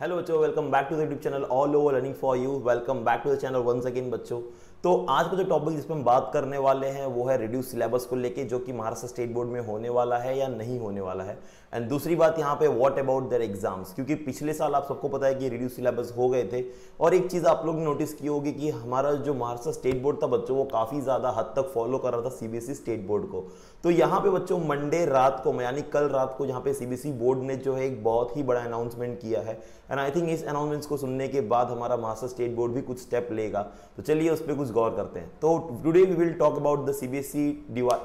Hello बच्चों, welcome back to the YouTube channel all over learning for you. Welcome back to the channel once again बच्चों। तो आज का जो topic जिस पर हम बात करने वाले हैं वो है रिड्यूस सिलेबस को लेके, जो कि महाराष्ट्र स्टेट बोर्ड में होने वाला है या नहीं होने वाला है। एंड दूसरी बात यहाँ पे व्हाट अबाउट देयर एग्जाम्स, क्योंकि पिछले साल आप सबको पता है कि रिड्यूस सिलेबस हो गए थे। और एक चीज़ आप लोग ने नोटिस की होगी कि हमारा जो महाराष्ट्र स्टेट बोर्ड था बच्चों, वो काफ़ी ज़्यादा हद तक फॉलो कर रहा था सीबीएसई स्टेट बोर्ड को। तो यहाँ पे बच्चों मंडे रात को, यानी कल रात को, यहाँ पे सीबीएसई बोर्ड ने जो है एक बहुत ही बड़ा अनाउंसमेंट किया है। एंड आई थिंक इस अनाउंसमेंट्स को सुनने के बाद हमारा महाराष्ट्र स्टेट बोर्ड भी कुछ स्टेप लेगा। तो चलिए उस पर कुछ गौर करते हैं। तो today we will talk about the CBSE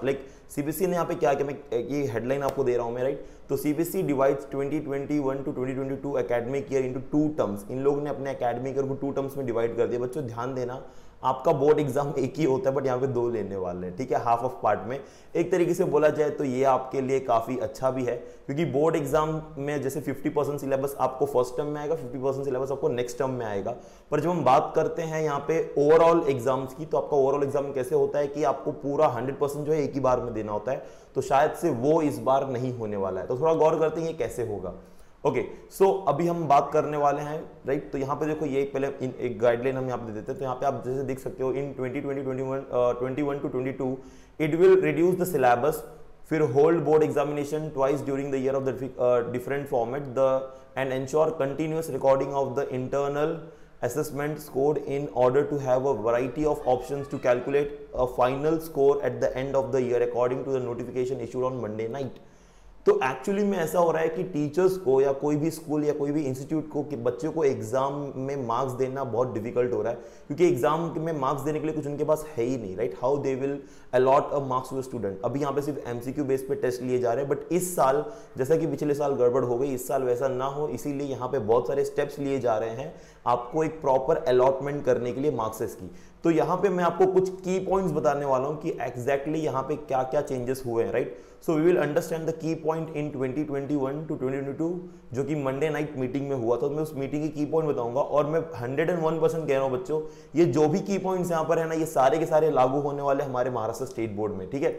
like CBSE ने यहाँ पे क्या किया, मैं ये हेडलाइन आपको दे रहा हूँ मैं, राइट। तो CBSE divides 2021 to 2022 academic year into 2 terms. इन लोगों ने अपने एकेडमिक ईयर को 2 टर्म्स में डिवाइड कर दिया। बच्चों ध्यान देना, आपका बोर्ड एग्जाम एक ही होता है बट यहाँ पे 2 लेने वाले हैं, ठीक है, हाफ ऑफ पार्ट में। एक तरीके से बोला जाए तो ये आपके लिए काफी अच्छा भी है, क्योंकि बोर्ड एग्जाम में जैसे 50% सिलेबस आपको फर्स्ट टर्म में आएगा, 50% सिलेबस आपको नेक्स्ट टर्म में आएगा। पर जब हम बात करते हैं यहाँ पे ओवरऑल एग्जाम्स की, तो आपका ओवरऑल एग्जाम कैसे होता है कि आपको पूरा 100% जो है एक ही बार में देना होता है। तो शायद से वो इस बार नहीं होने वाला है। तो थोड़ा गौर करते हैं ये कैसे होगा। ओके, सो अभी हम बात करने वाले हैं, राइट। तो यहाँ पे देखो, ये पहले एक गाइडलाइन हम यहाँ पे दे देते हैं। तो यहाँ पे आप जैसे देख सकते हो, in 2021 to 22 it will reduce the syllabus, फिर hold board examination twice during the year of the different format the and ensure continuous recording of the internal assessment scored in order to have a variety of options to calculate a final score at the end of the year according to the notification issued on Monday night। तो actually में ऐसा हो रहा है कि teachers को या कोई भी स्कूल या कोई भी इंस्टीट्यूट को कि बच्चों को एग्जाम में मार्क्स देना बहुत डिफिकल्ट हो रहा है, क्योंकि एग्जाम में मार्क्स देने के लिए कुछ उनके पास है ही नहीं, right. How they will allot a marks to the student. अभी यहाँ पे सिर्फ एमसीक्यू बेस पे टेस्ट लिए जा रहे हैं। बट इस साल जैसा कि पिछले साल गड़बड़ हो गई, इस साल वैसा ना हो, इसीलिए यहाँ पे बहुत सारे स्टेप्स लिए जा रहे हैं आपको एक प्रॉपर अलॉटमेंट करने के लिए मार्क्सेस की। तो यहाँ पे मैं आपको कुछ की पॉइंट्स बताने वाला हूँ कि एग्जैक्टली यहाँ पे क्या क्या चेंजेस हुए हैं, right. So we will understand the key point in 2021 to 2022, जो कि मंडे नाइट मीटिंग में हुआ था। तो मैं उस मीटिंग की की पॉइंट बताऊंगा, और मैं 101% कह रहा हूँ बच्चों, ये जो भी की पॉइंट्स यहाँ पर है ना, ये सारे के सारे लागू होने वाले हमारे महाराष्ट्र स्टेट बोर्ड में, ठीक है।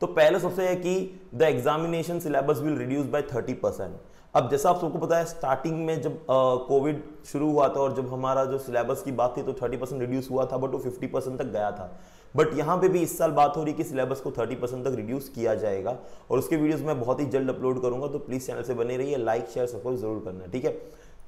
तो पहले सबसे है कि the examination syllabus will reduce by 30%। अब जैसा आप सबको पता है, स्टार्टिंग में जब कोविड शुरू हुआ था और जब हमारा जो सिलेबस की बात थी तो 30% रिड्यूस हुआ था, बट वो 50% तक गया था। बट यहाँ पे भी इस साल बात हो रही है कि सिलेबस को 30% तक रिड्यूस किया जाएगा, और उसके वीडियोस मैं बहुत ही जल्द अपलोड करूंगा। तो प्लीज चैनल से बने रहिए, लाइक शेयर सपोर्ट जरूर करना, ठीक है।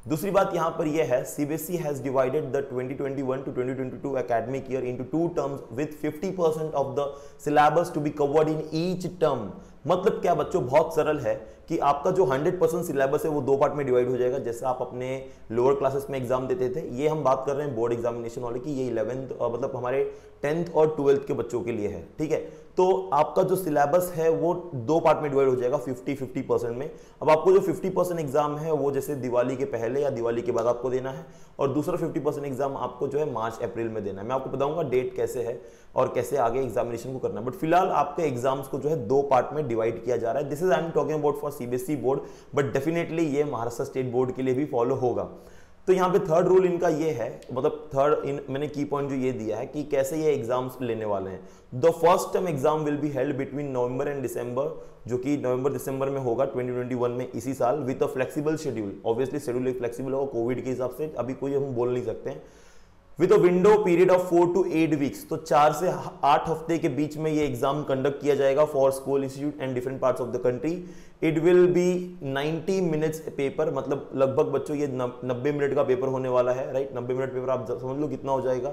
दूसरी बात यहाँ पर यह है, CBSE has divided the 2021 to 2022 academic year into 2 terms with 50% of the syllabus to be covered in each term. मतलब क्या बच्चों, बहुत सरल है कि आपका जो 100% सिलेबस है वो 2 पार्ट में डिवाइड हो जाएगा। जैसे आप अपने लोअर क्लासेस में एग्जाम देते थे, ये हम बात कर रहे हैं बोर्ड एग्जामिनेशन वाले की, ये 11th मतलब हमारे 10th और 12th के बच्चों के लिए है, ठीक है। तो आपका जो सिलेबस है वो 2 पार्ट में डिवाइड हो जाएगा 50-50% में। अब आपको जो 50% एग्जाम है वो जैसे दिवाली के पहले या दिवाली के बाद आपको देना है, और दूसरा 50% एग्जाम आपको जो है मार्च अप्रैल में देना है। मैं आपको बताऊंगा डेट कैसे है और कैसे आगे एग्जामिनेशन को करना है। बट फिलहाल आपके एग्जाम्स को जो है 2 पार्ट में डिवाइड किया जा रहा है। This is I am talking about for CBSE board, but definitely ये महाराष्ट्र स्टेट बोर्ड के लिए भी फॉलो होगा। तो यहाँ पे थर्ड रूल इनका ये है, मतलब मैंने की पॉइंट जो ये दिया है कि कैसे ये एग्जाम्स लेने वाले हैं। The first term exam will be held between November and December, जो कि नवंबर दिसंबर में होगा 2021 में, इसी साल, with a flexible schedule. Obviously schedule flexible होगा कोविड के हिसाब से, अभी कोई हम बोल नहीं सकते हैं। With a window period of 4 to 8 weeks, तो 4 से 8 हफ्ते के बीच में ये एग्जाम कंडक्ट किया जाएगा for school institute and different parts of the country. It will be 90 minutes paper, मतलब लगभग बच्चों ये 90 मिनट का पेपर होने वाला है, राइट। 90 मिनट पेपर आप समझ लो कितना हो जाएगा,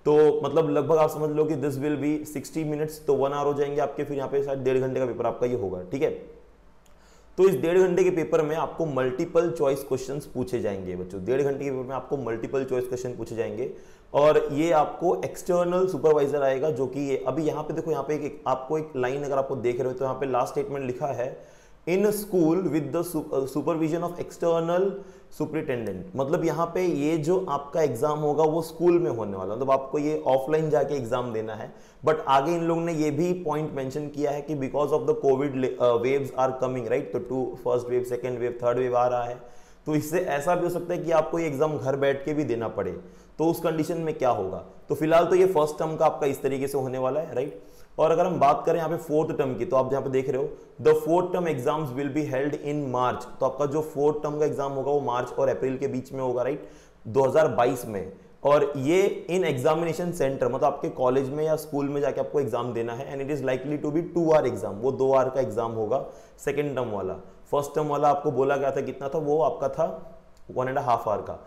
तो मतलब लगभग आप समझ लो कि दिस विल बी 60 मिनट्स, तो 1 आवर हो जाएंगे आपके। फिर यहाँ पे शायद 1.5 घंटे का पेपर आपका ये होगा, ठीक है। तो इस 1.5 घंटे के पेपर में आपको मल्टीपल चॉइस क्वेश्चंस पूछे जाएंगे बच्चों। 1.5 घंटे के पेपर में आपको मल्टीपल चॉइस क्वेश्चन पूछे जाएंगे, और ये आपको एक्सटर्नल सुपरवाइजर आएगा, जो कि ये अभी यहाँ पे देखो, यहाँ पे आपको एक लाइन अगर आपको देख रहे हो तो यहाँ पे लास्ट स्टेटमेंट लिखा है, in school with the supervision of external superintendent. मतलब यहाँ पे ये जो आपका एग्जाम होगा वो स्कूल में होने वाला, मतलब आपको ये ऑफलाइन जाके एग्जाम देना है। बट आगे इन लोगों ने ये भी पॉइंट मेंशन किया है कि because of the COVID waves are coming, right. तो first wave, second wave, third wave आ रहा है, तो इससे ऐसा भी हो सकता है कि आपको ये एग्जाम घर बैठ के भी देना पड़े। तो उस कंडीशन में क्या होगा, तो फिलहाल तो ये फर्स्ट टर्म का आपका इस तरीके से होने वाला है, राइट। और अगर हम बात करें यहाँ पे फोर्थ टर्म की, तो आप यहाँ पे देख रहे हो the fourth term exams will be held in March. तो आपका जो फोर्थ टर्म का एग्जाम होगा वो मार्च और अप्रैल के बीच में होगा, राइट, 2022 में। और ये इन एग्जामिनेशन सेंटर, मतलब आपके कॉलेज में या स्कूल में जाके आपको एग्जाम देना है, and it is likely to be 2 hour exam. वो 2 आवर का एग्जाम होगा सेकेंड टर्म वाला। फर्स्ट टर्म वाला आपको बोला गया था कितना था, वो आपका था 1.5 आवर का।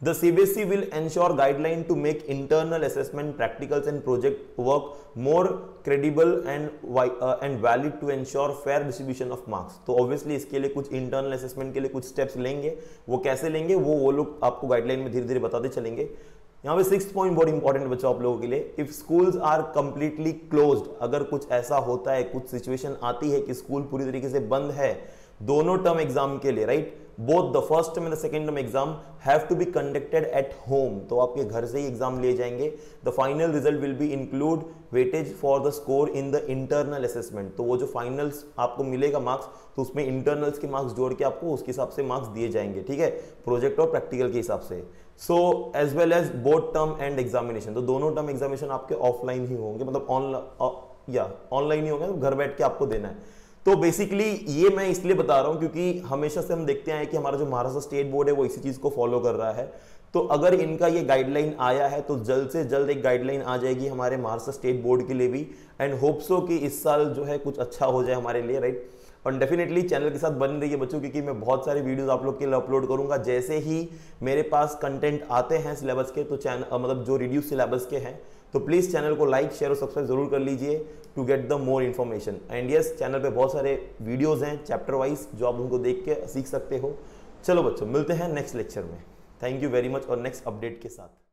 The CBSE will ensure guideline to make internal assessment, practicals and project work more credible and valid to ensure fair distribution of marks। तो obviously इसके लिए कुछ internal assessment के लिए कुछ steps लेंगे। वो कैसे लेंगे वो लोग आपको गाइडलाइन में धीरे धीरे बताते चलेंगे। यहाँ पे 6th पॉइंट बहुत इंपॉर्टेंट है बच्चों आप लोगों के लिए। If schools are completely closed, अगर कुछ ऐसा होता है, कुछ सिचुएशन आती है कि स्कूल पूरी तरीके से बंद है दोनों टर्म एग्जाम के लिए, right, both the first term and the second term exam have to be conducted at home. तो आपके घर से ही एग्जाम लिए जाएंगे। The final result will be include weightage for the score in the internal assessment. तो वो जो फाइनल्स आपको मिलेगा मार्क्स, तो उसमें इंटरनल्स के मार्क्स जोड़ के आपको उसके हिसाब से मार्क्स दिए जाएंगे, ठीक है, प्रोजेक्ट और प्रैक्टिकल के हिसाब से। So as well as both term and examination, तो दोनों टर्म एग्जामिनेशन आपके ऑफलाइन ही होंगे, मतलब ऑनलाइन ही होंगे, तो घर बैठ के आपको देना है। तो बेसिकली ये मैं इसलिए बता रहा हूं क्योंकि हमेशा से हम देखते हैं कि हमारा जो महाराष्ट्र स्टेट बोर्ड है वो इसी चीज को फॉलो कर रहा है। तो अगर इनका ये गाइडलाइन आया है तो जल्द से जल्द एक गाइडलाइन आ जाएगी हमारे महाराष्ट्र स्टेट बोर्ड के लिए भी, एंड होप सो कि इस साल जो है कुछ अच्छा हो जाए हमारे लिए, राइट। और डेफिनेटली चैनल के साथ बन रही है बच्चों, क्योंकि मैं बहुत सारे वीडियोस आप लोग के लिए अपलोड करूंगा। जैसे ही मेरे पास कंटेंट आते हैं सिलेबस के, तो चैनल मतलब जो रिड्यूस सिलेबस के हैं, तो प्लीज चैनल को लाइक शेयर और सब्सक्राइब जरूर कर लीजिए to get the more information. And yes, channel पे बहुत सारे वीडियोस हैं चैप्टर वाइज जो आप उनको देख के सीख सकते हो। चलो बच्चों, मिलते हैं नेक्स्ट लेक्चर में। थैंक यू वेरी मच और नेक्स्ट अपडेट के साथ।